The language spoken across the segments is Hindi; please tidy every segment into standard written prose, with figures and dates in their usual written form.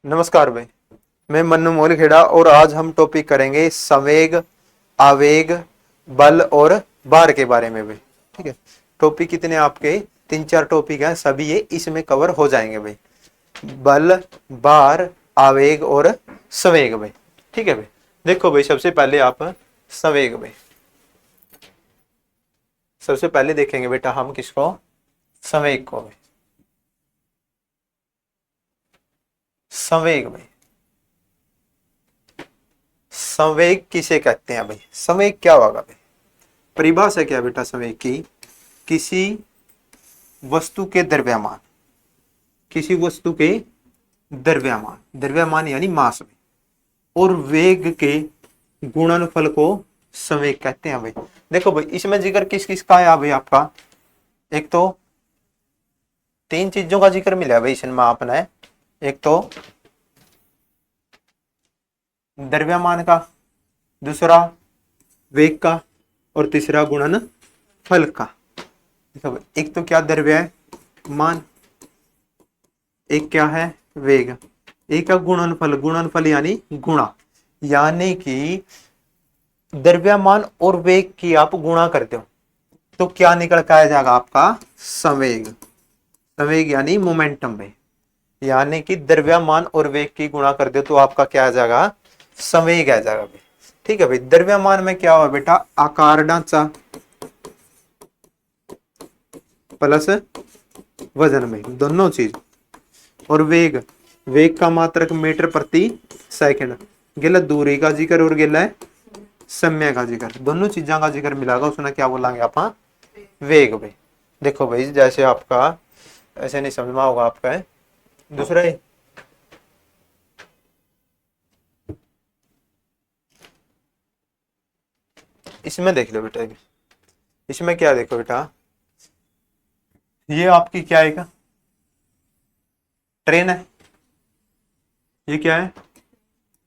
नमस्कार भाई। मैं मन्नू मोलखेड़ा और आज हम टॉपिक करेंगे संवेग, आवेग, बल और भार के बारे में भाई। ठीक है। टॉपिक कितने आपके 3-4 टॉपिक हैं, सभी ये इसमें कवर हो जाएंगे भाई। बल, भार, आवेग और संवेग भाई। ठीक है भाई। देखो भाई, सबसे पहले आप संवेग भाई, सबसे पहले देखेंगे बेटा हम किसको, संवेग को भाई। संवेग भाई, संवेग किसे कहते हैं भाई? संवेग क्या होगा भाई? परिभाषा क्या बेटा संवेग की? किसी वस्तु के द्रव्यमान, किसी वस्तु के द्रव्यमान, द्रव्यमान यानी मास में, और वेग के गुणनफल को संवेग कहते हैं भाई। देखो भाई, इसमें जिक्र किस किस का है भाई आपका? एक तो 3 चीजों का जिक्र मिला है भाई इसमें आपने। एक तो द्रव्यमान का, दूसरा वेग का, और तीसरा गुणनफल का। देखो भाई, एक तो क्या द्रव्य है? मान। एक क्या है? वेग। एक का गुणनफल, गुणनफल यानी गुणा, यानी कि द्रव्यमान और वेग की आप गुणा करते हो तो क्या निकल के आ जाएगा आपका? संवेग। संवेग यानी मोमेंटम भाई, यानी कि द्रव्यमान और वेग की गुणा कर दो तो आपका क्या आ जाएगा? संवेग आ जाएगा भाई। ठीक है भाई। द्रव्यमान में क्या हुआ बेटा? आकार ढांचा प्लस वजन में, दोनों चीज। और वेग, वेग का मात्रक मीटर प्रति सेकंड। गेला दूरी का जिक्र और गेला है समय का जिक्र, दोनों चीजों का जिक्र मिलागा उसने क्या बोलेंगे आप? वेग भाई। देखो भाई, जैसे आपका ऐसे नहीं समझ में होगा आपका है दूसरा है। इसमें देख लो बेटा, इसमें क्या देखो बेटा, ये आपकी क्या है? ट्रेन है। ये क्या है?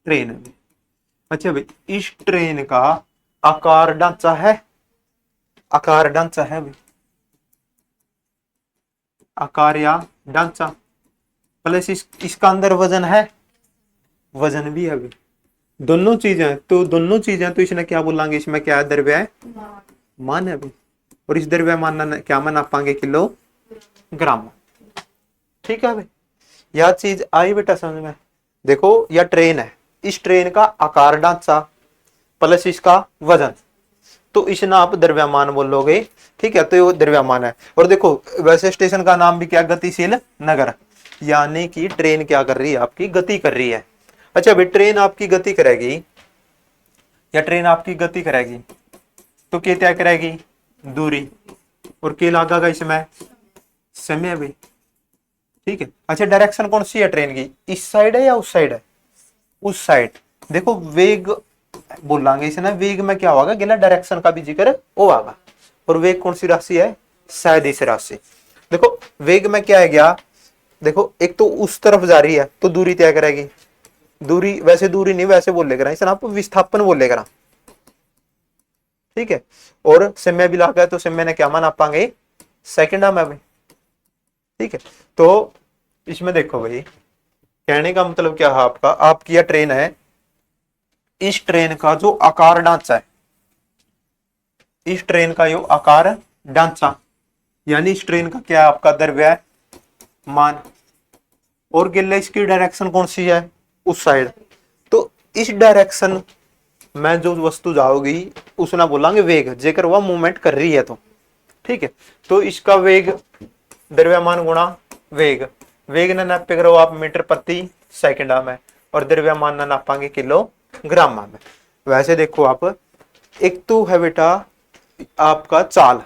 ट्रेन है। अच्छा भाई, इस ट्रेन का आकार ढांचा है, आकार ढांचा है भाई, आकार या ढांचा, प्लस इसका अंदर वजन है, वजन भी है भाई। दोनों चीजें तो, दोनों चीजें तो इसने क्या बोलेंगे? इसमें क्या है? द्रव्य है, मान है भाई। और इस द्रव्य मान क्या में नापांगे? Kilo gram. ठीक है भाई। यह चीज आई बेटा समझ में? देखो यह ट्रेन है, इस ट्रेन का आकार ढांचा प्लस इसका वजन, तो इसे ना आप द्रव्यमान बोलोगे। ठीक है, तो ये द्रव्यमान है। और देखो वैसे स्टेशन का नाम भी क्या? गतिशील नगर, यानी कि ट्रेन क्या कर रही है? आपकी गति कर रही है। अच्छा भाई, ट्रेन आपकी गति करेगी या ट्रेन आपकी गति करेगी तो क्या तय करेगी? दूरी। और क्या लागेगा इसमें? समय भी। ठीक है। अच्छा, डायरेक्शन कौन सी है ट्रेन की? इस साइड है या उस साइड है? उस साइड। देखो वेग बोलांगे इसे ना, वेग में क्या होगा? गिला डायरेक्शन का भी जिक्र वो आगा। और वेग कौन सी राशि है? सदिश राशि। देखो वेग में क्या है गया? देखो एक तो उस तरफ जा रही है तो दूरी तय करेगी, दूरी वैसे दूरी नहीं, वैसे बोले करा इसे आप विस्थापन बोले करा। ठीक है। और समय भी लागा तो समय ने क्या मान पाएंगे? सेकंड में भी। ठीक है। तो इसमें देखो भाई, कहने का मतलब क्या है आपका? आपकी यह ट्रेन है, इस ट्रेन का जो आकार ढांचा है, इस ट्रेन का जो आकार ढांचा, यानी इस ट्रेन का क्या है? आपका द्रव्य मान। और गिल्ले इसकी डायरेक्शन कौन सी है? उस साइड। तो इस डायरेक्शन में जो वस्तु जाओगी उसने बोलांगे वेग, जेकर वह मूवमेंट कर रही है तो। ठीक है। तो इसका वेग द्रव्यमान गुणा वेग, वेग ने नापे करो आप मीटर प्रति सेकंड में, और द्रव्यमान ने नापांगे किलो ग्राम में। वैसे देखो आप, एक तो है बेटा आपका चाल,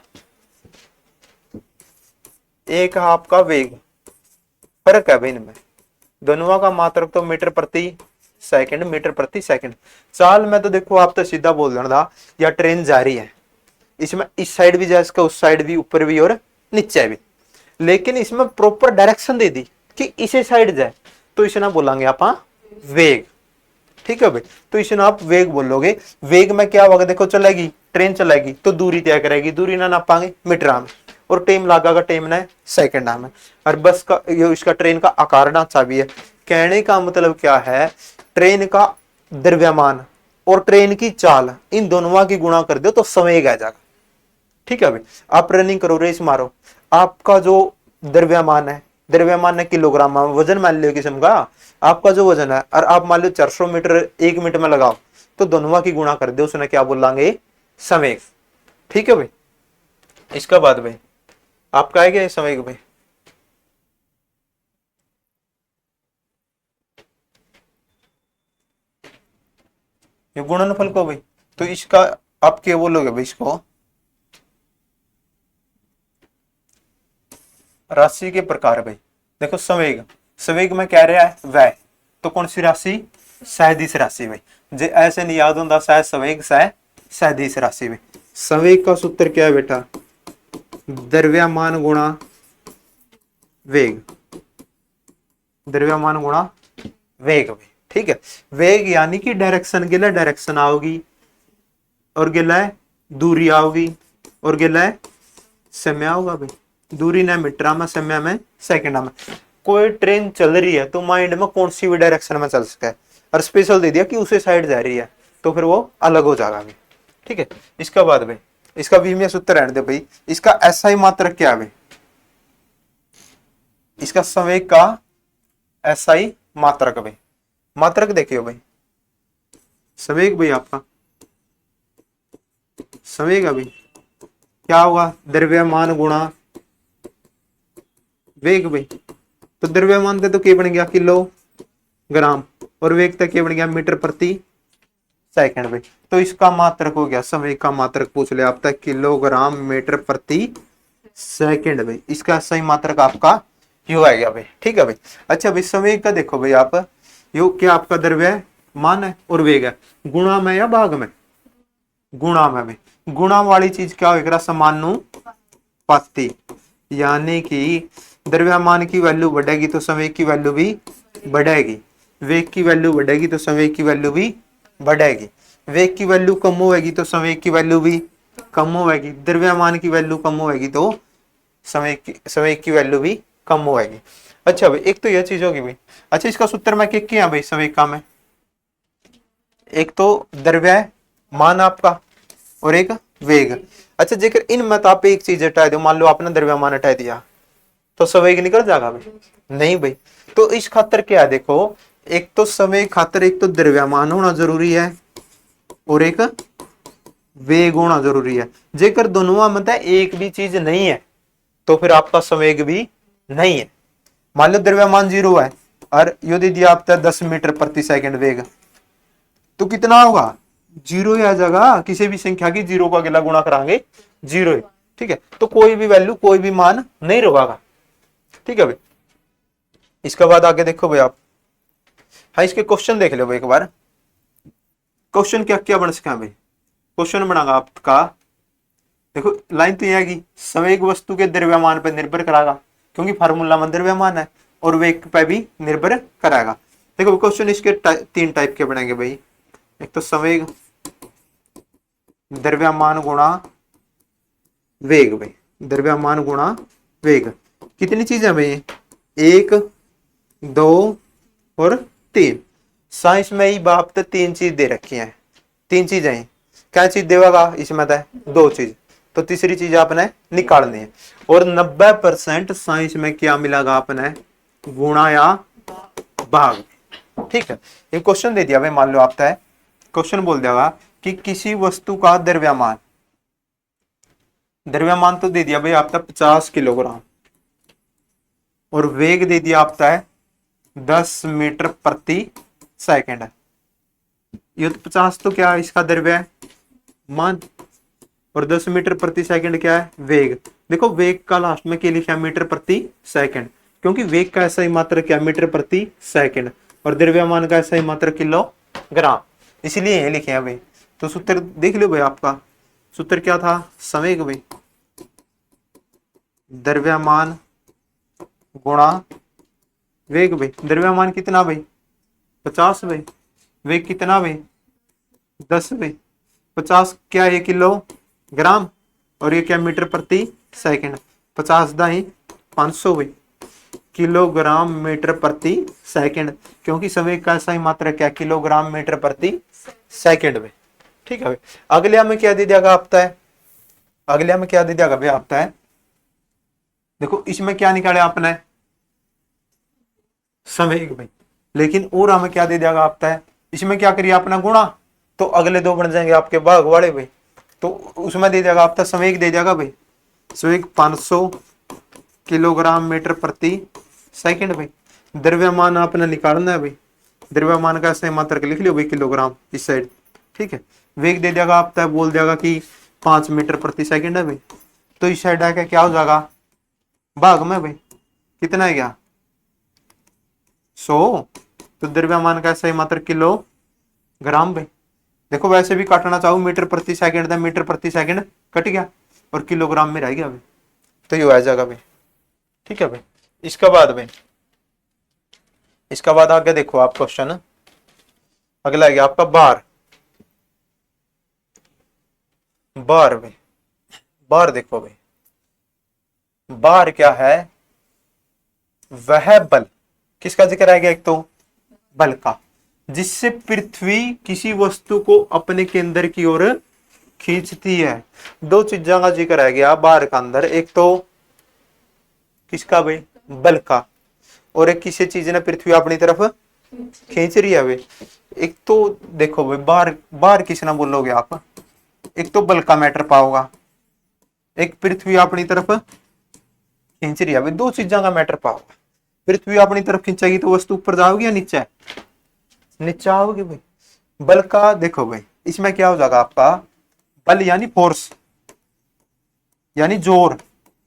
एक है आपका वेग, फर्क है भाई इनमें। दोनों का मात्रक तो मीटर प्रति सेकंड, मीटर प्रति सेकंड। चाल में तो देखो आप तो सीधा बोल देना, या ट्रेन जा रही है, इसमें इस साइड भी जा इसका, उस साइड भी, ऊपर भी और नीचे भी, लेकिन इसमें प्रॉपर डायरेक्शन दे दी कि इसे साइड जाए तो इसे ना बोलेंगे आप वेग। ठीक है भाई। तो इसे ना आप वेग बोलोगे। वेग में क्या होगा? देखो चलेगी ट्रेन, चलेगी तो दूरी तय करेगी, दूरी ना नापांगे मीटर में, और टाइम लागेगा, टाइम ना सेकंड में। और बस का ये इसका ट्रेन का आकार ढांचा भी है, कहने का मतलब क्या है, ट्रेन का द्रव्यमान और ट्रेन की चाल, इन दोनों की गुणा कर दो तो संवेग आ जाएगा। ठीक है भाई, आप रनिंग करो, रेस मारो, आपका जो द्रव्यमान है, द्रव्यमान है किलोग्राम में, वजन मान लो किस्म का, आपका जो वजन है, और आप मान लो 400 मीटर 1 मिनट में लगाओ, तो दोनों की गुणा कर दो, उसने क्या बोलेंगे, संवेग। ठीक है भाई। इसका बाद भाई आपका है क्या संवेग भाई? ये गुणनफल को भाई, तो इसका आप क्या बोलोगे भाई, इसको राशि के प्रकार भाई। देखो संवेग, संवेग में कह रहा है वह, तो कौन सी राशि, सदिश राशि भाई। जे ऐसे नहीं याद होता, सह संवेग सह सदिश राशि भाई। संवेग का सूत्र क्या है बेटा, द्रव्यमान गुणा वेग, द्रव्यमान गुणा वेग भाई। ठीक है, वेग यानी कि डायरेक्शन के लिए डायरेक्शन आओगी, और गिला है दूरी आओगी, और गिला है समय होगा भाई। दूरी ने मीटर में, समय में सेकंड में। कोई ट्रेन चल रही है तो माइंड में कौन सी भी डायरेक्शन में चल सके, और स्पेशल दे दिया कि उसे साइड जा रही है, तो फिर वो अलग हो जाएगा भाई। ठीक है, इसका बाद भाई, इसका भी मैं सूत्र रहने दे भाई। इसका ऐसा ही मात्रक क्या है भाई, इसका संवेग का ऐसा ही मात्रक भाई। मात्रक देखियो भाई, संवेग भाई आपका संवेग अभी क्या होगा, द्रव्यमान गुणा वेग भाई। तो द्रव्यमान का तो क्या बन गया, किलोग्राम, और वेग तक क्या बन गया, मीटर प्रति सेकंड भाई। तो इसका मात्रक हो गया, संवेग का मात्रक पूछ ले आप तक, किलोग्राम मीटर प्रति सेकंड भाई। इसका सही मात्रक आपका यू आ गया भाई। ठीक है भाई। अच्छा भाई, संवेग का देखो भाई आप, यो क्या आपका द्रव्यमान है और वेग है, गुणा में या भाग में, गुणा में भाई। गुणा वाली चीज क्या होगा, समानुपाती, यानी कि द्रव्यमान की वैल्यू बढ़ेगी तो संवेग की वैल्यू भी बढ़ेगी, वेग की वैल्यू बढ़ेगी तो संवेग की वैल्यू भी बढ़ेगी, वेग की वैल्यू कम होगी तो संवेग की वैल्यू भी कम होगी, द्रव्यमान की वैल्यू कम होगी तो संवेग की वैल्यू भी कम होगी। अच्छा भाई, एक तो यह चीज होगी भाई। अच्छा, इसका सूत्र में क्या भाई संवेग का में, एक तो द्रव्यमान आपका और एक वेग। अच्छा, जेकर इन मत आप एक चीज हटा दो, मान लो आपने द्रव्यमान हटा दिया तो संवेग निकल जाएगा भाई, नहीं भाई। तो इस खातर क्या है, देखो, एक तो संवेग खातर एक तो द्रव्यमान होना जरूरी है और एक वेग होना जरूरी है। जेकर दोनों में एक भी चीज नहीं है तो फिर आपका संवेग भी नहीं है। मान लो द्रव्यमान 0 है और यदि दिया आपका 10 मीटर प्रति सेकंड वेग, तो कितना होगा, 0 ही आ जाएगा। किसी भी संख्या की 0 का अगला गुणा करांगे 0 ही। ठीक है, तो कोई भी वैल्यू, कोई भी मान नहीं रहेगा। ठीक है भाई। इसके बाद आगे देखो भाई आप, हाँ इसके क्वेश्चन देख लो भाई एक बार। क्वेश्चन क्या क्या बन सका भाई, क्वेश्चन बनागा आपका, देखो लाइन तो यह है, संवेग वस्तु के द्रव्यमान पर निर्भर करागा, क्योंकि फार्मूला में द्रव्यमान है, और वेग पर भी निर्भर कराएगा। देखो क्वेश्चन इसके तीन टाइप के बनेंगे भाई। एक तो संवेग द्रव्यमान गुणा वेग भाई, द्रव्यमान गुणा वेग। कितनी चीजें भाई, 1 2 और 3। साइंस में ही बाप तो 3 चीज दे रखी है, 3 चीजें। क्या चीज देगा इसमें, 2 चीज, तो तीसरी चीज आपने निकालनी है। और 90% साइंस में क्या मिलेगा आपने, गुणा या भाग। ठीक है, एक क्वेश्चन दे दिया भाई, मान लो आपका है क्वेश्चन बोल देगा कि किसी वस्तु का द्रव्यमान, द्रव्यमान तो दे दिया भाई आपका 50 किलोग्राम, और वेग दे दिया आपका है 10 मीटर प्रति सेकंड है। ये तो 50 तो क्या है इसका द्रव्यमान, और 10 मीटर प्रति सेकंड क्या है, वेग। देखो वेग का लास्ट में क्या लिखा है, मीटर प्रति सेकंड, क्योंकि वेग का ऐसा ही मात्र क्या, मीटर प्रति सेकंड, और द्रव्यमान का ऐसा ही मात्र किलोग्राम, इसलिए ये लिखे हैं भाई। तो सूत्र देख लो भाई, आपका सूत्र क्या था, संवेग भाई द्रव्यमान गुणा वेग भाई। द्रव्यमान कितना भाई, 50 भाई, वेग कितना भाई, 10 भाई। 50 क्या है, किलोग्राम, और ये क्या, मीटर प्रति सेकंड। 50 दाई 500 भाई, किलोग्राम मीटर प्रति सेकंड, क्योंकि संवेग का सही मात्रक क्या, किलोग्राम मीटर प्रति सेकंड में। ठीक है भाई, अगले में क्या दे दिया आपता है, अगले में क्या दे दिया भाई आपता है, देखो इसमें क्या निकाले आपने, संवेग भाई, लेकिन और हमें क्या दे दिया आपता है, इसमें क्या करिए अपना गुणा, तो अगले दो बन जाएंगे आपके भाग वाले भाई, तो उसमें दे देगा आपका संवेग दे जाएगा भाई, संवेग 500 किलोग्राम मीटर प्रति सेकंड भाई। द्रव्यमान आपने निकालना है भाई, द्रव्यमान का सही मात्रक लिख लियो भाई किलोग्राम इस साइड। ठीक है, वेग दे देगा आपका, बोल देगा कि 5 मीटर प्रति सेकंड है भाई, तो इस साइड आके क्या हो जाएगा भाग में भाई, कितना है क्या 100, तो द्रव्यमान का सही मात्रक किलोग्राम भाई। देखो वैसे भी काटना चाहूँ मीटर प्रति सेकंड था, मीटर प्रति सेकंड कट गया और किलोग्राम में रह गया भाई, तो ये आ जाएगा भाई। ठीक है भाई, इसका बाद भाई, इसका बाद आगे देखो आप क्वेश्चन, अगला है आपका बार, बार भाई, बार देखो भाई, बार क्या है, वह बल, किसका जिक्र आएगा, एक तो बल का, जिससे पृथ्वी किसी वस्तु को अपने केंद्र की ओर खींचती है। दो चीजों का जिक्र है गया बार का अंदर, एक तो किसका भाई, बल का, और एक किसी चीज ने पृथ्वी अपनी तरफ खींच रही है भाई। एक तो देखो भाई बार, बार किस ना बोलोगे आप, एक तो बल का मैटर पाओगा, एक पृथ्वी अपनी तरफ खींच रही है भाई, दो चीजों का मैटर पाओगा। पृथ्वी अपनी तरफ खींचेगी तो वस्तु ऊपर जाओगी या नीचे, नीचे आओगे भाई। बल का देखो भाई, इसमें क्या हो जाएगा आपका, बल यानी फोर्स यानी जोर,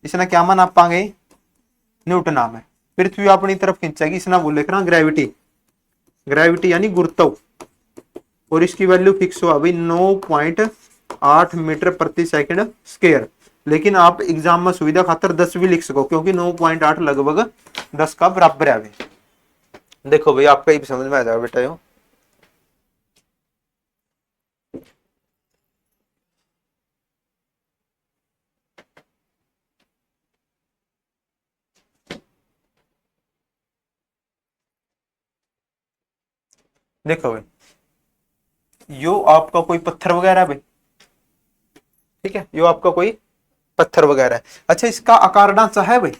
इसने क्या मान आप पाएंगे, न्यूटन नाम है। पृथ्वी अपनी तरफ खींचेगी, इसना बोल लिख रहा ग्रेविटी, ग्रेविटी यानी गुरुत्व, और इसकी वैल्यू फिक्स हुआ भाई 9.8 मीटर प्रति सेकंड स्क्वायर, लेकिन आप एग्जाम में सुविधा खातर 10 भी लिख सको, क्योंकि 9.8 लगभग 10 का बराबर है भाई। देखो भाई आपका ही समझ में आ जाएगा बेटा, यो देखो भाई, यो आपका कोई पत्थर वगैरह भाई, ठीक है, यो आपका कोई पत्थर वगैरह है। अच्छा इसका आकार ढांचा है भाई,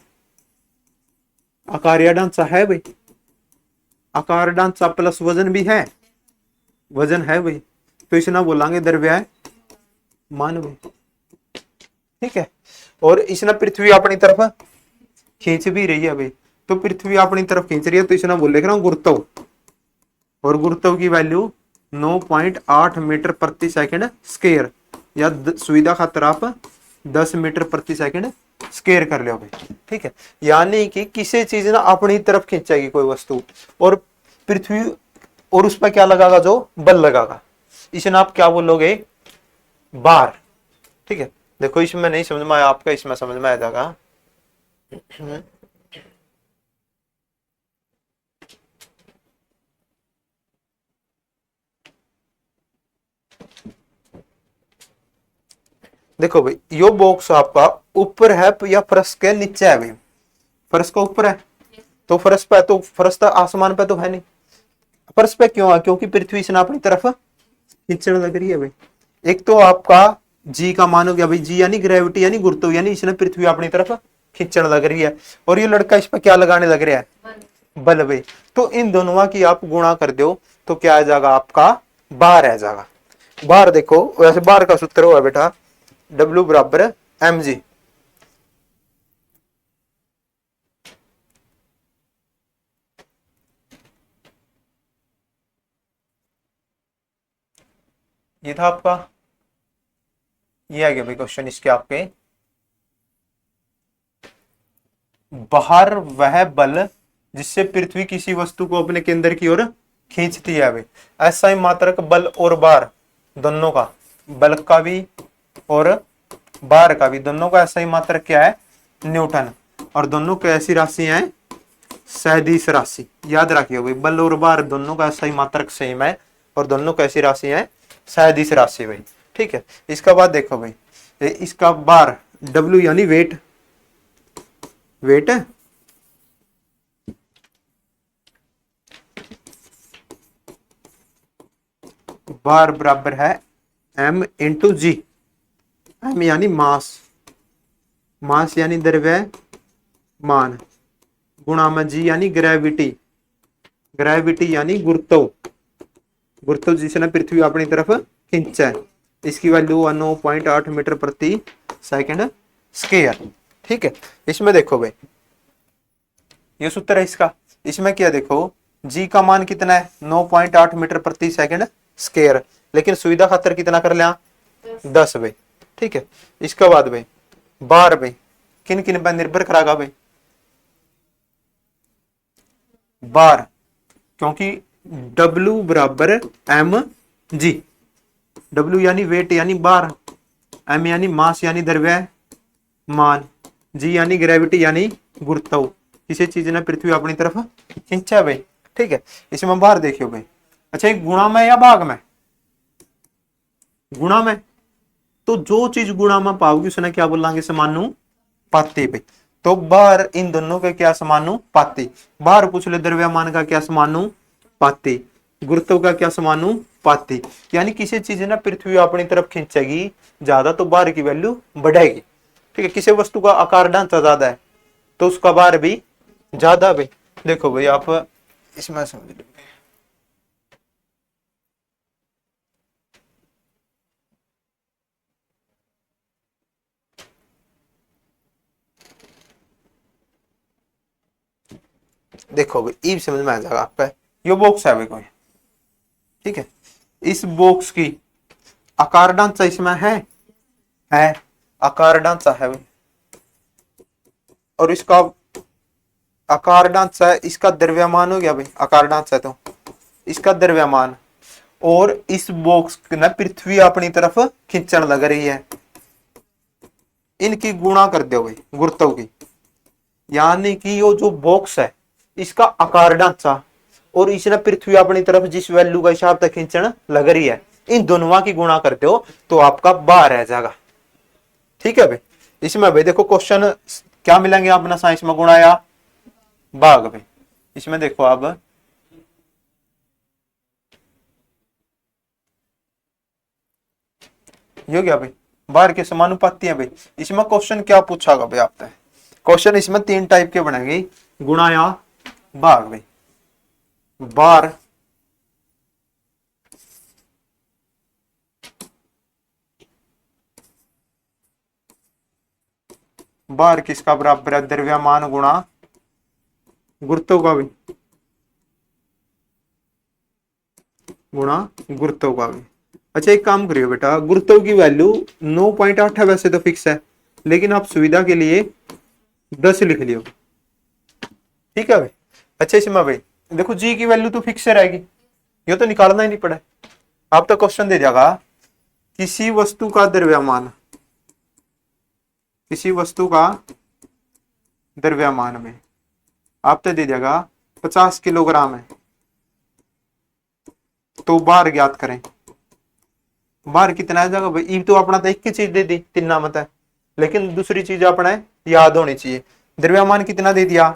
आकार या ढांचा है भाई, आकार ढांचा प्लस वजन भी है, वजन है भाई, तो इसे ना बोलांगे द्रव्यमान भाई। ठीक है, और इसने पृथ्वी अपनी तरफ खींच भी रही है भाई, तो पृथ्वी अपनी तरफ खींच रही है, तो इसने बोल रहा हूं गुरुत्व, और गुरुत्व की वैल्यू 9.8 मीटर प्रति सेकंड स्क्वायर, या सुविधा खातर आप 10 मीटर प्रति सेकंड स्क्वायर कर लो भाई। ठीक है, यानी कि किसी चीज ना अपनी तरफ खींचेगी कोई वस्तु, और पृथ्वी, और उस पर क्या लगागा, जो बल लगागा, इसे आप क्या बोलोगे, बार। ठीक है, देखो इसमें नहीं समझ में आया आपका, इसमें समझ में आ जाएगा। देखो भाई यो बॉक्स आपका ऊपर है या फर्श के नीचे है भाई, फर्श का ऊपर है, तो फर्श पे, तो फर्श तो आसमान पे तो है नहीं, फर्श पे क्यों है, क्योंकि पृथ्वी से अपनी तरफ खींचने लग रही है भाई। एक तो आपका जी का मान हो गया भाई, जी यानी ग्रेविटी यानी गुरुत्व, यानी इसने पृथ्वी अपनी तरफ खींचने लग रही है, और ये लड़का इस पर क्या लगाने लग रहा है, बल भाई। तो इन दोनों की आप गुणा कर दो तो क्या आ जाएगा आपका, बार आ जाएगा। बार देखो वैसे बार का सूत्र हुआ बेटा W बराबर mg, ये था आपका, ये आ गया भाई क्वेश्चन इसके आपके, बाहर वह बल जिससे पृथ्वी किसी वस्तु को अपने केंद्र की ओर खींचती है भाई। ऐसा ही मात्रक बल और बार दोनों का, बल का भी और बार का भी, दोनों का ऐसा ही मात्रक क्या है, न्यूटन, और दोनों कैसी राशि है, सदिश राशि। याद रखिए भाई, बल और बार दोनों का ऐसा ही मात्रक सेम है, और दोनों कैसी राशि है, सदिश राशि भाई। ठीक है, इसका बाद देखो भाई, इसका बार W यानी वेट, वेट बार बराबर है m इंटू जी। m यानी मास, मास यानी द्रव्यमान, गुणा में जी यानी ग्रेविटी, ग्रेविटी यानी गुरुत्व, गुरुत्व जिसने पृथ्वी अपनी तरफ खींचा है। इसकी वैल्यू 9.8 मीटर प्रति सेकंड स्क्वायर। ठीक है, इसमें देखो भाई ये सूत्र है इसका, इसमें क्या देखो जी का मान कितना है 9.8 मीटर प्रति सेकंड स्क्वायर, लेकिन सुविधा खातर कितना कर लिया 10 भाई। ठीक है, इसके बाद भाई बार भाई किन किन पर निर्भर करागा भाई, बार, क्योंकि W बराबर m जी, W यानी वेट यानी बार, m यानी मास यानी द्रव्यमान, जी यानी ग्रेविटी यानी गुरुत्व, किसी चीज ने पृथ्वी अपनी तरफ खींचा है भाई। ठीक है, इसमें बार देखियो भाई, अच्छा एक गुणा में या भाग में, गुणा में, तो जो चीज गुणा में पाओगी उसने क्या बोलांगे समानुपाती भाई। तो बार इन दोनों के क्या समानुपाती, बार पूछ ले द्रव्यमान का क्या समानुपाती, गुरुत्व का क्या समानुपाती, यानी किसी चीज ना पृथ्वी अपनी तरफ खींचेगी ज्यादा तो बार की वैल्यू बढ़ेगी। ठीक है, किसी वस्तु का आकार ढांचा ज्यादा है तो उसका बार भी ज्यादा भाई। देखो भाई आप इसमें समझ लो, देखो भाई ई समझ में आ जाएगा आपका, ये बॉक्स है भाई कोई। ठीक है, इस बॉक्स की आकार ढांचा इसमें है आकार ढांचा है भाई, और इसका आकार ढांचा है, इसका द्रव्यमान हो गया भाई, आकार ढांचा है तो इसका द्रव्यमान, और इस बॉक्स ना पृथ्वी अपनी तरफ खींचने लग रही है, इनकी गुणा कर दो भाई गुरुत्व की, यानी कि ये जो बॉक्स है इसका आकार ढांचा और इसने पृथ्वी अपनी तरफ जिस वैल्यू का हिसाब तक खींचना लग रही है, इन दोनों की गुणा करते हो तो आपका बार रह जाएगा। ठीक है भाई, इसमें भाई देखो क्वेश्चन क्या मिलेंगे अपना साइंस में, गुणा या भाग भाई। इसमें देखो अब ये क्या भाई बार के समानुपाती है भाई। इसमें क्वेश्चन क्या पूछागा भाई आपसे, क्वेश्चन इसमें 3 टाइप के बनेंगे, गुणा या भाग भाई। बार बार किसका बराबर है, द्रव्यमान गुणा गुरुत्व का भी, गुणा गुरुत्व का भी। अच्छा एक काम करियो बेटा, गुरुत्व की वैल्यू 9.8 है वैसे तो फिक्स है, लेकिन आप सुविधा के लिए 10 लिख लियो। ठीक है भाई, अच्छा इसमें भाई देखो जी की वैल्यू तो फिक्स रहेगी, ये तो निकालना ही नहीं पड़ा, आप तो क्वेश्चन दे जाएगा किसी वस्तु का द्रव्यमान, किसी वस्तु का द्रव्यमान में आप तो दे देगा 50 किलोग्राम है, तो बार ज्ञात करें, बार कितना आ जाएगा भाई। ई तो अपना तो एक ही चीज दे दी तीन मत है, लेकिन दूसरी चीज अपने याद होनी चाहिए, द्रव्यमान कितना दे दिया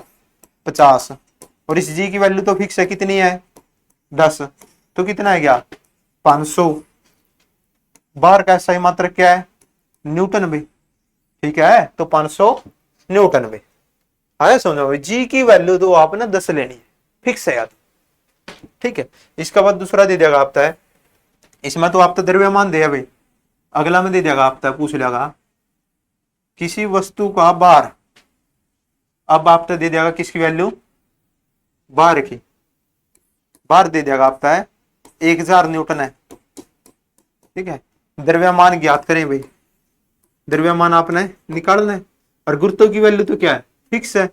50, और इस जी की वैल्यू तो फिक्स है कितनी है 10, तो कितना है क्या 500। बार का सही मात्रक क्या है न्यूटन भाई। ठीक है, तो 500 न्यूटन भाई। आया समझो भाई, जी की वैल्यू तो आपने 10 लेनी है, फिक्स है यार। ठीक है, इसका बाद दूसरा दे देगा आपका है, इसमें तो आप तो द्रव्यमान दिया भाई, अगला में दे देगा आपका पूछ लेगा किसी वस्तु का बार, अब आप तो दे देगा किसकी वैल्यू बार की, बार दे देगा आपका है 1000 न्यूटन है। ठीक है, द्रव्यमान ज्ञात करें भाई, द्रव्यमान आपने निकालना है, और गुरुत्व की वैल्यू तो क्या है फिक्स है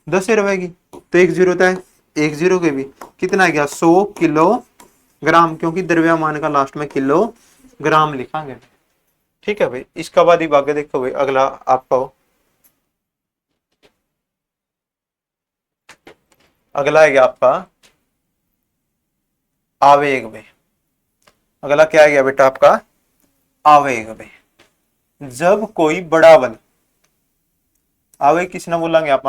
10 ही रहेगी, तो एक जीरो होता है, एक जीरो के भी कितना है क्या 100 किलोग्राम, क्योंकि द्रव्यमान का लास्ट में किलो ग्राम लिखांगे। ठीक है भाई, इसका बाद ही भाग्य देखो भाई अगला आपका हो, अगला है आपका आवेग में, अगला क्या है गया बेटा आपका आवेग में। जब कोई बड़ा बल, आवेग किसने बोलेंगे आप,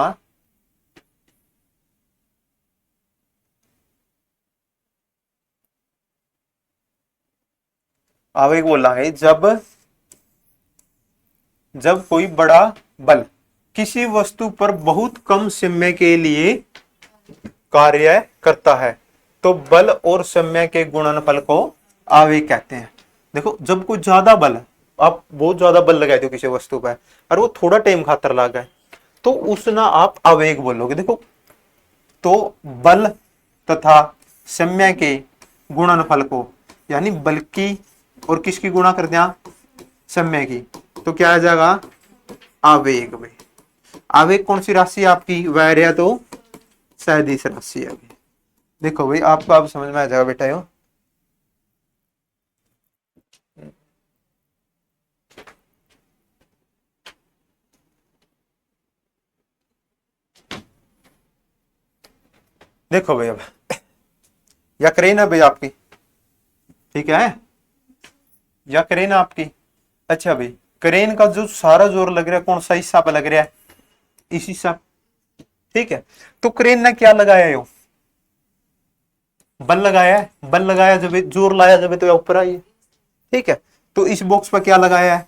आवेग बोला है जब कोई बड़ा बल किसी वस्तु पर बहुत कम समय के लिए कार्य करता है तो बल और समय के गुणनफल को आवेग कहते हैं। देखो जब कोई ज्यादा बल, आप बहुत ज्यादा बल लगाए दो किसी वस्तु पर और वो थोड़ा टाइम खातर लगा है तो उस ना आप आवेग बोलोगे। देखो तो बल तथा समय के गुणनफल को, यानी बल की और किसकी गुणा कर दिया, समय की, तो क्या आ जाएगा आवेग में। आवेग कौन सी राशि है आपकी, वैर या तो सदिश राशि है। देखो भाई आपको अब समझ में आ जाएगा बेटा यो। देखो भाई अब या करें ना भाई आपकी, ठीक है, या करें ना आपकी। अच्छा भाई क्रेन का जो सारा जोर लग रहा है कौन सा हिस्सा पे लग रहा है, इस हिस्सा, ठीक है। तो क्रेन ने क्या लगाया यो, बल लगाया है, बल लगाया जब जोर लाया जब तो ऊपर आई है, ठीक है। तो इस बॉक्स पर क्या लगाया है,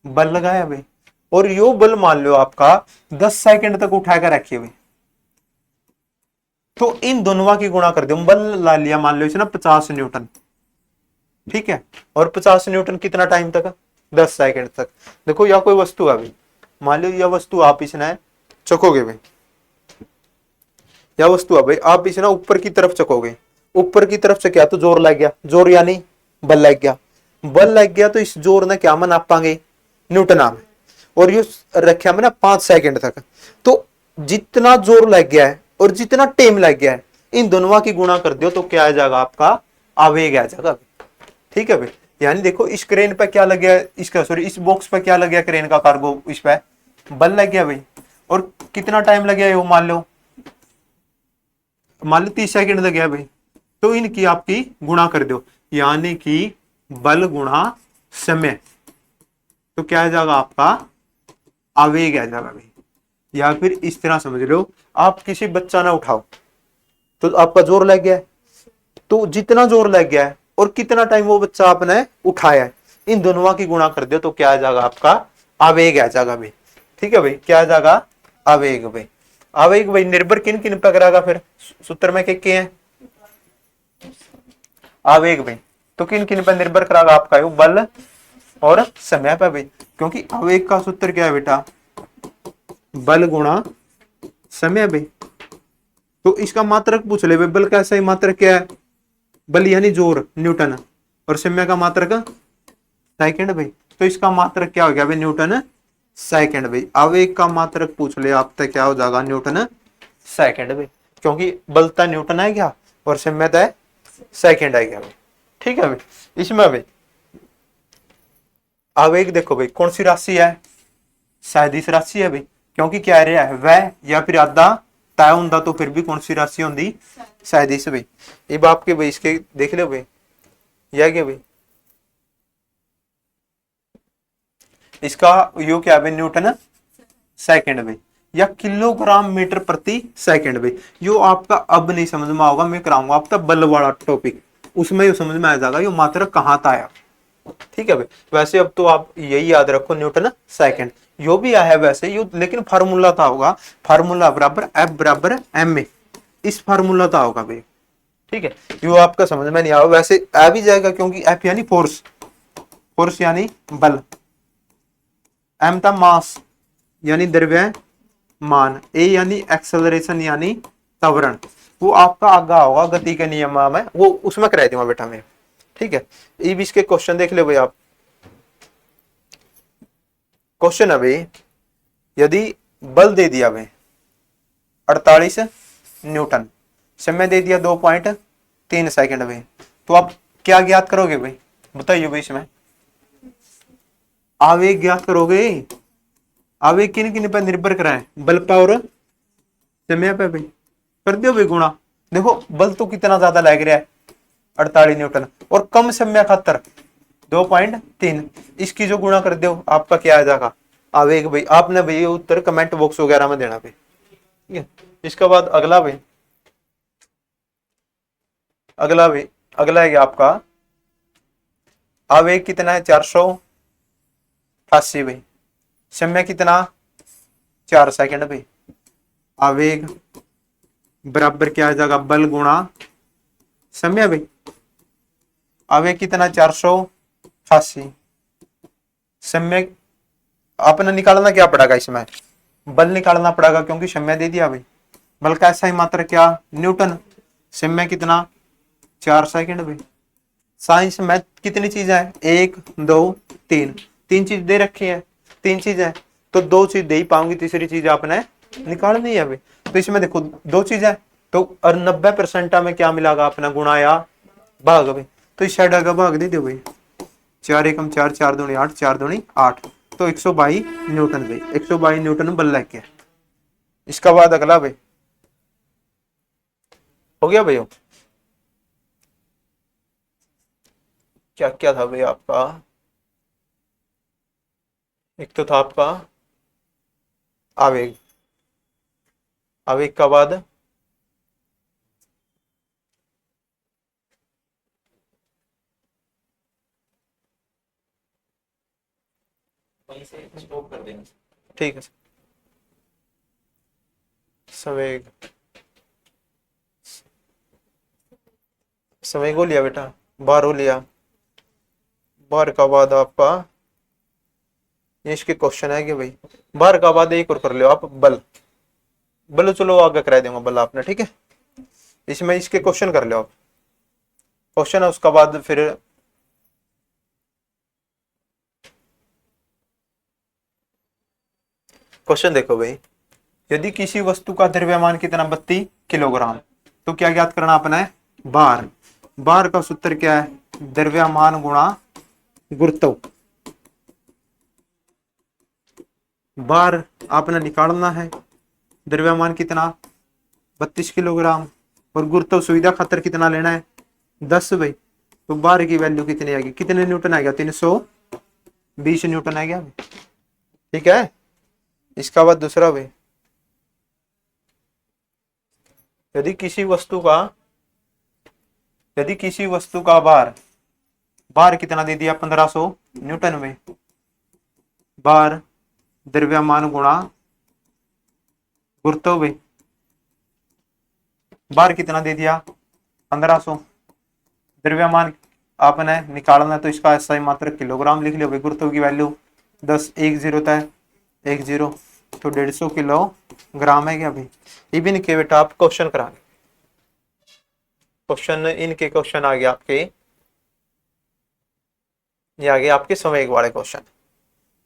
बल लगाया भाई, और यो बल मान लो आपका 10 सेकंड तक उठा कर रखिए भाई, तो इन दोनों की गुणा कर दो, बल ला लिया मान लो इसने 50 न्यूटन, ठीक है, और 50 न्यूटन कितना टाइम तक, 10 सेकंड तक। देखो यह कोई वस्तु है भाई, मान लो यह वस्तु आप इसने चकोगे भाई, यह वस्तु है भाई आप इसे ना ऊपर की तरफ चकोगे, ऊपर की तरफ से क्या तो जोर लग गया, जोर यानी बल लग गया, बल लग गया तो इस जोर ने क्या में नापांगे, न्यूटन में, और ये रखा मैंने 5 सेकंड तक। तो जितना जोर लग गया है और जितना टाइम लग गया है इन दोनों की गुणा कर दो तो क्या आ जाएगा आपका आवेग आ जाएगा, ठीक है भाई। यानी देखो इस क्रेन पे क्या लग गया, इसका सॉरी इस बॉक्स पे क्या लग गया, क्रेन का कार्गो इस पे बल लग गया भाई, और कितना टाइम लग गया मान लो 30 सेकंड लग गया भाई, तो इनकी आपकी गुणा कर दो, यानी कि बल गुणा समय, तो क्या आ जाएगा आपका आवेग आ जाएगा भाई। या फिर इस तरह समझ लो, आप किसी बच्चा ना उठाओ तो आपका जोर लग गया है, तो जितना जोर लग गया है और कितना टाइम वो बच्चा आपने उठाया है इन दोनों की गुणा कर दो तो क्या आ जाएगा आपका आवेग आ जाएगा भाई, ठीक है भाई। क्या आ जाएगा आवेग भाई। आवेग भाई निर्भर किन किन पर करेगा, फिर सूत्र में के हैं आवेग भाई, तो किन किन पर निर्भर करेगा आपका बल और समय पर भाई, क्योंकि आवेग का सूत्र क्या है बेटा, बल गुणा समय भाई। तो इसका मात्रक पूछ ले भाई, बल का सही मात्रक क्या है, बल यानी जोर न्यूटन, और समय का मात्रक सेकंड भाई, तो इसका मात्रक क्या हो गया भाई न्यूटन सेकंड भाई। आवेग का मात्रक पूछ ले आप तक क्या हो जाएगा न्यूटन सेकंड भाई, क्योंकि बलता न्यूटन है क्या और समय है सेकंड है क्या भाई, ठीक है भाई। इसमें भाई आवेग देखो भाई कौन सी राशि है, सदिश राशि है भाई, क्योंकि क्या रहा है वह या फिर आधा तय होंदा तो फिर भी कौन सी राशि होंगी सदिश भाई। ये आपके भाई इसके देख लो भाई, यह क्या भाई इसका यो क्या भाई न्यूटन सेकंड भाई, या किलोग्राम मीटर प्रति सेकंड भाई। यो आपका अब नहीं समझ में आओगा, मैं कराऊंगा आपका बल वाला टॉपिक, उसमें यो समझ में आ जाएगा यो मात्रक कहां था आया, ठीक है भाई। वैसे अब तो आप यही याद रखो न्यूटन सेकंड, यो भी आया है वैसे यो, लेकिन फार्मूला था होगा, फार्मूला बराबर एफ बराबर एम ए, इस फार्मूला था होगा भाई, ठीक है। यो आपका समझ में नहीं आया, वैसे आ भी जाएगा क्योंकि एफ यानी फोर्स, फोर्स यानी बल, एम था मास यानी द्रव्यमान, ए यानी एक्सेलरेशन यानी त्वरण, वो आपका आगा होगा गति के नियम में, वो उसमें कराई दूंगा बेटा मैं, ठीक है। ये भी इसके क्वेश्चन देख लो भाई आप। क्वेश्चन है भाई, यदि बल दे दिया भाई 48 न्यूटन, समय दे दिया 2.3 सेकंड भाई, तो आप क्या ज्ञात करोगे भाई, बताइए भाई। इसमें आवेग ज्ञात करोगे, आवेग किन किन पर निर्भर कराए, बल पर और समय पे भाई, कर दो भाई गुणा। देखो बल तो कितना ज्यादा लग रहा है 48 न्यूटन, और कम समय खातर 2.3, इसकी जो गुणा कर दो आपका क्या आ जाएगा आवेग भाई। आपने भाई उत्तर कमेंट बॉक्स वगैरह में देना भाई, ठीक है। इसके बाद अगला भाई, अगला भाई अगला है आपका आवेग कितना है 488 भाई। समय कितना 4 सेकंड भाई। आवेग बराबर क्या आ जाएगा बल गुणा समय भाई। आवेग कितना 488। समय आपने निकालना क्या पड़ेगा इसमें बल निकालना पड़ेगा क्योंकि समय दे दिया भाई। बल का ऐसा ही मात्र क्या न्यूटन। समय कितना 4 सेकंड भाई। साइंस में कितनी चीजें हैं 1 2 3 तीन चीज दे रखी है। तीन चीजें तो दो चीज दे ही पाऊंगी तीसरी चीज आपने निकालनी है भाई। तो इसमें देखो दो चीजें तो और 90% में क्या मिलेगा अपना गुणा या भाग भाई। तो इस साइड का भाग दे दो भाई। 4 एकम 4 4 दूनी 8 4 दूनी 8 तो 122 न्यूटन भाई। 122 न्यूटन बल लग गया। इसका बाद अगला भाई हो गया भाई। क्या क्या था भाई आपका एक तो था आपका आवेग। आवेग का बाद वहीं से स्टॉप कर देंगे ठीक है। संवेग संवेग हो लिया बेटा बार हो लिया। बार का बाद आपका ये इसके क्वेश्चन है कि भाई बार का बाद एक और कर लो आप बल। बल चलो आगे करा देंगे बल आपने ठीक है। इसमें इसके क्वेश्चन कर लो आप क्वेश्चन है उसका बाद फिर क्वेश्चन देखो भाई। यदि किसी वस्तु का द्रव्यमान कितना 32 किलोग्राम तो क्या ज्ञात करना अपना है बार। बार का सूत्र क्या है द्रव्यमान गुणा गुरुत्व। बार आपने निकालना है द्रव्यमान कितना 32 किलोग्राम और गुरुत्व सुविधा खातर कितना लेना है 10 भाई। तो बार की वैल्यू कितनी आएगी कितने न्यूटन आएगा 320 न्यूटन आ गया ठीक है। इसका बाद दूसरा भाई यदि किसी वस्तु का बार बार कितना दे दिया 1500 न्यूटन में। बार द्रव्यमान गुणा गुरुत्व भाई। बार कितना दे दिया 1500 द्रव्यमान आपने निकालना है तो इसका ऐसा ही मात्र किलोग्राम लिख लियो भाई। गुरुत्व की वैल्यू 10 1 0 था 1 0 तो 150 किलोग्राम है क्या भाई। इबिन के बेटा आप क्वेश्चन कराएंगे क्वेश्चन इनके क्वेश्चन आ गए आपके ये आ गए आपके संवेग वाले क्वेश्चन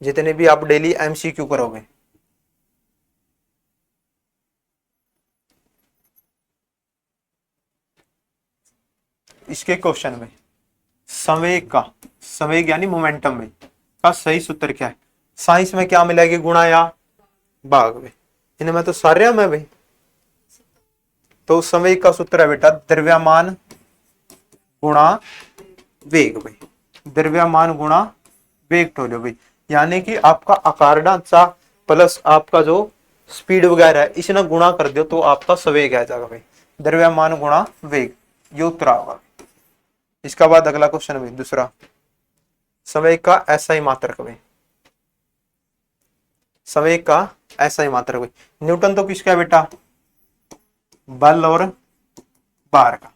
जितने भी आप डेली एमसीक्यू करोगे। इसके क्वेश्चन में संवेग यानी मोमेंटम में का सही सूत्र क्या है। साइंस में क्या मिलेगी गुणा या भाग में। इनमें तो सारे में भाई तो संवेग का सूत्र है बेटा द्रव्यमान गुणा वेग भाई। द्रव्यमान गुणा वेग टोलो भाई यानी कि आपका आकार ढांचा प्लस आपका जो स्पीड वगैरह है इसने गुणा कर दो तो आपका संवेग आ जाएगा भाई। द्रव्यमान गुणा वेग ये उत्तर होगा। इसका बाद अगला क्वेश्चन भाई दूसरा संवेग का ऐसा ही मात्रक भाई। संवेग का ऐसा ही मात्रक भाई। न्यूटन तो किसका है बेटा बल और बार का।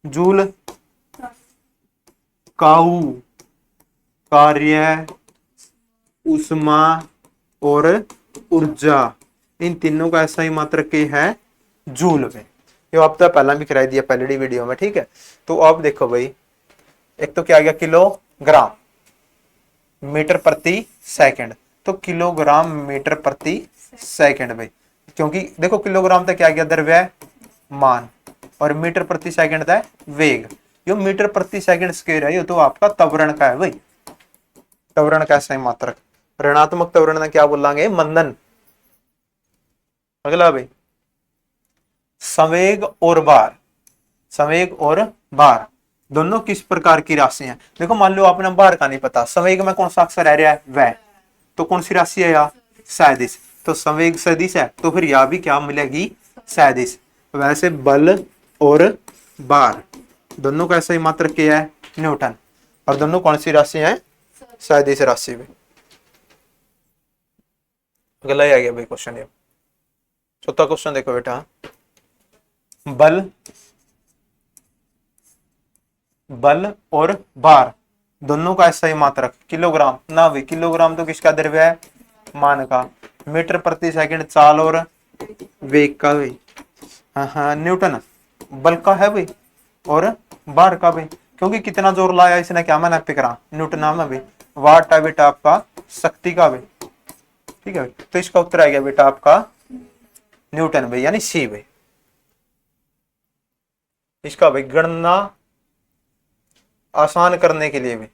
जूल काऊ कार्य उष्मा और ऊर्जा इन तीनों का ऐसा ही मात्रक के है जूल में। ये आप तो पहला भी कराई दिया पहले वीडियो में ठीक है। तो आप देखो भाई एक तो क्या आ गया किलोग्राम मीटर प्रति सेकंड तो किलोग्राम मीटर प्रति सेकंड भाई क्योंकि देखो किलोग्राम तक क्या गया द्रव्यमान और मीटर प्रति सेकंड था वेग। यो मीटर प्रति सेकंड स्क्वायर है ये तो आपका त्वरण का है भाई। त्वरण का सही मात्रक ऋणात्मक त्वरण में क्या बोलेंगे मंदन। अगला भाई संवेग और बार दोनों किस प्रकार की राशि हैं। देखो मान लो आपने बार का नहीं पता संवेग में कौन सा अक्षर रह रहा है वह तो कौन सी राशि है या सदिश तो संवेग सदिश है तो फिर यह भी क्या मिलेगी सदिश। वैसे बल और बार दोनों का ऐसा ही मात्रक क्या है न्यूटन। और दोनों कौन सी राशि हैं, सदिश राशि में। अगला ही आ गया भाई क्वेश्चन। ये चौथा क्वेश्चन देखो बेटा, बल बल और भार दोनों का ऐसा ही मात्रक किलोग्राम ना भाई, किलोग्राम तो किसका द्रव्य है, मान का। मीटर प्रति सेकंड चाल और वेग का भाई, हाँ हाँ न्यूटन बल का है भाई, और भार का भाई, क्योंकि कितना जोर लाया इसने क्या मैंने पे करा, न्यूटन नाम है भाई। वाट है बेटा आपका शक्ति का भाई, ठीक है भाई। तो इसका उत्तर आ गया बेटा आपका न्यूटन भाई, यानी सी भाई। इसका भाई गणना आसान करने के लिए भी,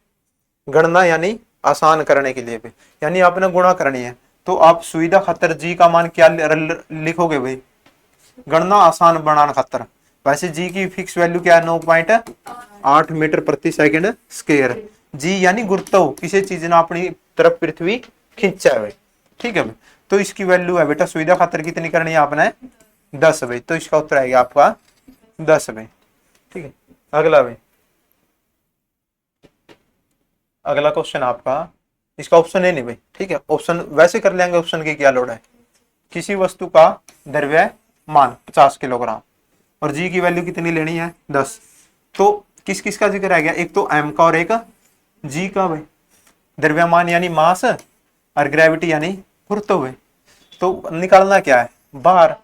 गणना यानी आसान करने के लिए भी, यानी आपने गुणा करनी है तो आप सुविधा खातर जी का मान क्या लिखोगे भाई, गणना आसान बनाने खातर। वैसे जी की फिक्स वैल्यू क्या है, 9.8 मीटर प्रति सेकंड स्क्वायर। जी यानी गुरुत्व, किसी चीज ने अपनी तरफ पृथ्वी खींचा है भाई, ठीक है भाई। तो इसकी वैल्यू है बेटा सुविधा खातर कितनी करनी है आपने, 10 भाई। तो इसका उत्तर आएगा आपका 10 भाई, ठीक है। अगला भाई, अगला क्वेश्चन आपका, इसका ऑप्शन है नहीं भाई, ठीक है। ऑप्शन वैसे कर लेंगे, ऑप्शन की क्या लोड है। किसी वस्तु का द्रव्यमान 50 किलोग्राम और जी की वैल्यू कितनी लेनी है, 10। तो किस किस का जिक्र आ गया, एक तो एम का और एक जी का भाई। द्रव्यमान यानी मास और ग्रेविटी यानी गुरुत्व भाई। तो निकालना क्या है, भार।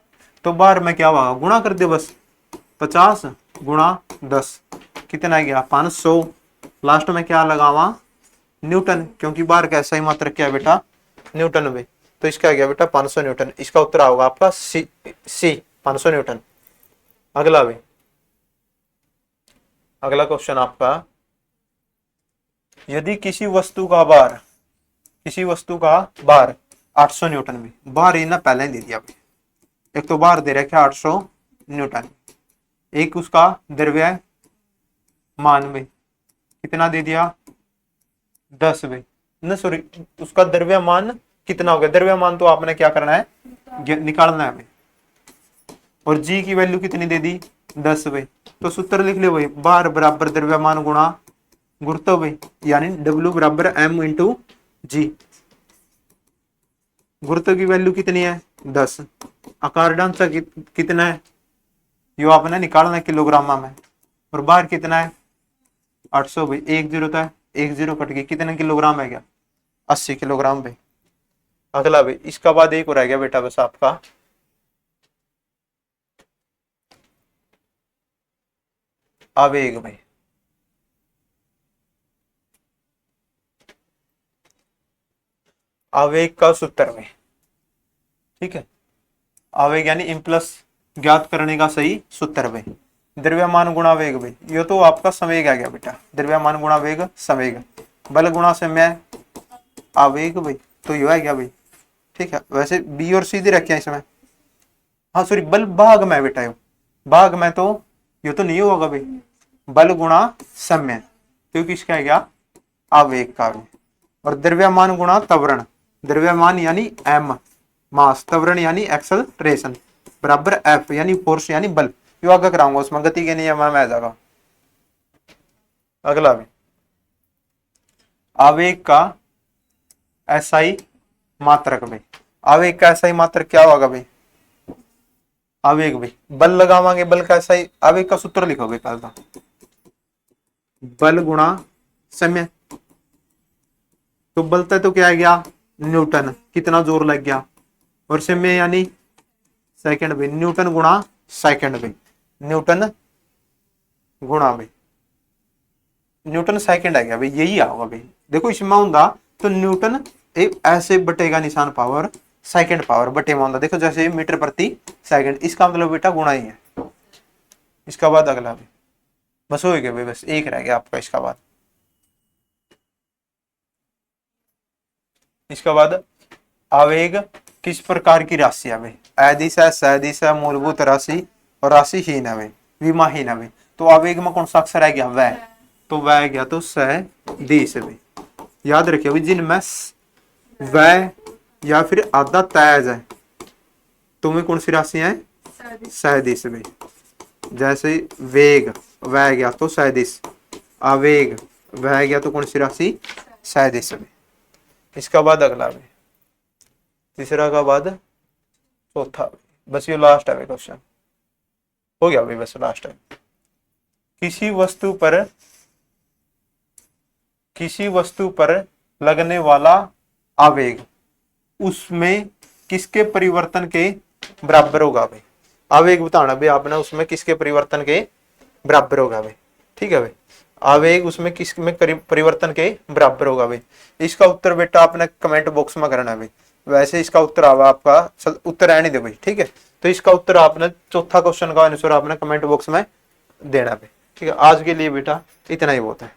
तो भार में क्या होगा, गुणा कर दे बस, 50 गुणा 10 कितना आ गया, 500। लास्ट में क्या लगावा, न्यूटन, क्योंकि बार का ऐसा ही मात्रक क्या है बेटा, न्यूटन में। तो इसका गया बेटा 500 न्यूटन। इसका उत्तर होगा आपका सी 500 न्यूटन। अगला भी, अगला क्वेश्चन आपका, यदि किसी वस्तु का भार 800 न्यूटन में, भार इन्हें पहले ही दे दिया भाई। एक तो भार दे रखा 800 न्यूटन, एक उसका द्रव्य मान में कितना दे दिया, 10 भाई न, सॉरी उसका द्रव्यमान कितना हो गया, द्रव्यमान तो आपने क्या करना है, निकालना है भाई। और जी की वैल्यू कितनी दे दी, 10 भाई। तो सूत्र लिख ले भाई, भार बराबर द्रव्यमान गुणा गुरुत्व भाई, यानी W बराबर M इंटू जी। गुरुत्व की वैल्यू कितनी है, 10। आकार ढांचा कितना है, यो आपने निकालना है किलोग्राम में। और भार कितना है, 800 भाई। एक जीरो था, एक जीरो कट गई, कितने किलोग्राम है क्या, 80 किलोग्राम भाई। अगला भाई, इसका बाद एक और रह गया बेटा बस आपका, आवेग भाई। आवेग का सूत्र में, ठीक है। आवेग यानी इम्पल्स ज्ञात करने का सही सूत्र भाई, द्रव्यमान गुणा वेग भाई। ये तो आपका संवेग आ गया बेटा, द्रव्यमान गुणा वेग संवेग, बल गुणा समय आवेग भाई। तो ये आ गया भाई, ठीक है। वैसे बी और सी दे रखे हैं इसमें, हाँ सॉरी बल भाग में बेटा, यो भाग में तो ये तो नहीं होगा भाई, बल गुणा समय, क्योंकि इसका गया आवेग का भी। और द्रव्यमान गुणा त्वरण, द्रव्यमान यानी एम मास, त्वरण यानी एक्सेलरेशन बराबर एफ यानी फोर्स यानी बल। यो आगे कराऊंगा, उसमें गति के नियम में आ जाएगा। अगला भी, आवेग का एसआई मात्रक भाई। आवेग का एसआई मात्रक क्या होगा भाई, आवेग भाई बल लगावांगे, बल का एसआई, आवेग का सूत्र लिखोगे पहले तो, बल गुणा समय। तो बलता तो क्या आ गया, न्यूटन, कितना जोर लग गया। और समय यानी सेकंड भाई, न्यूटन गुणा सेकंड भाई, न्यूटन गुणा भाई, न्यूटन सेकंड आ गया भाई, यही आओगा भाई। देखो इसमें होगा तो न्यूटन एक ऐसे बटेगा निशान पावर, सेकंड पावर बटे में होगा, देखो जैसे मीटर प्रति सेकंड, इसका मतलब बेटा गुणा ही है। इसका बाद अगला भी, बस हो गया भाई, बस एक रह गया आपका। इसका बाद आवेग किस प्रकार की राशि है भाई, अदिश है, सदिश है, मूलभूत राशि और राशिहीन है भाई, विमाहीन है भाई। तो आवेग में कौन सा अक्षर आ गया, वह। तो वह गया तो सदिश भाई। याद रखिए भाई, जिनमें वह या फिर आधा तेज है तो में कौन सी राशि है, सदिश भाई। जैसे वेग, वह गया तो सदिश, आवेग वह गया तो कौन सी राशि, शायद इसमें। इसका बाद अगला भी, तीसरा का बाद चौथा, बस ये लास्ट है क्वेश्चन, हो गया भाई, बस लास्ट है। किसी वस्तु पर लगने वाला आवेग उसमें किसके परिवर्तन के बराबर होगा भाई। आवेग बताना भाई आपने, उसमें किसके परिवर्तन के बराबर होगा भाई। ठीक है भाई, आवेग उसमें किस में परिवर्तन के बराबर होगा भाई। इसका उत्तर बेटा आपने कमेंट बॉक्स में करना है भाई। वैसे इसका उत्तर आवा आपका, उत्तर आने दे भाई। ठीक है, तो इसका उत्तर आपने चौथा क्वेश्चन का आंसर आपने कमेंट बॉक्स में देना भाई। ठीक है, आज के लिए बेटा इतना ही बहुत है।